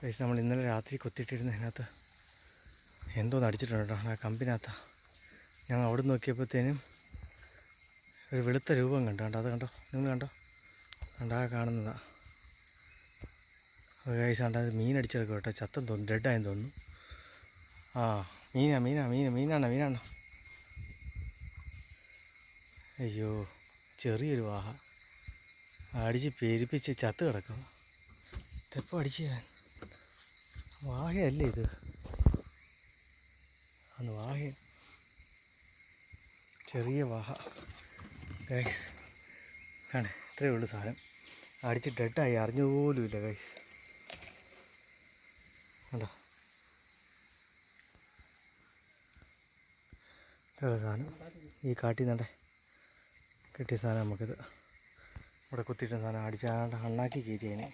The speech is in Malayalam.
ഗൈസ് നമ്മൾ ഇന്നലെ രാത്രി കൊത്തിയിട്ടിരുന്നതിനകത്ത് എന്തോന്ന് അടിച്ചിട്ടുണ്ട് കേട്ടോ. ആ കമ്പിനകത്ത് ഞങ്ങൾ അവിടെ നോക്കിയപ്പോഴത്തേനും ഒരു വെളുത്ത രൂപം കണ്ടോ. അത് കണ്ടോ, നിങ്ങൾ കണ്ടോ? കണ്ടാ കാണുന്നതാണ് ഗൈസ്. കണ്ടാ അത് മീനടിച്ചെടുക്കും കേട്ടോ. ചത്തം തോന്നുന്നു, ഡെഡായെന്ന് തോന്നുന്നു. ആ മീനാണ്. അയ്യോ, ചെറിയൊരു വാഹ അടിച്ച് പെരിപ്പിച്ച് ചത്ത് കിടക്കും. ഇതെപ്പോൾ അടിച്ച് ഞാൻ വാഹയല്ലേ ഇത്? അന്ന് വാഹ, ചെറിയ വാഹ ഗൈസ്. കാണേ, ഇത്രയേ ഉള്ളൂ സാധനം. അടിച്ച് ഡെഡായി, അറിഞ്ഞുപോലുമില്ല ഗൈസ്. കണ്ടോ, ഇത്ര സാധനം ഈ കാട്ടിൽ നിന്നേ കിട്ടിയ സാധനം. നമുക്കിത് ഇവിടെ കുത്തിയിട്ട സാധനം അടിച്ചാണ്ട് അണ്ണാക്കി കയറ്റിയതിനെ.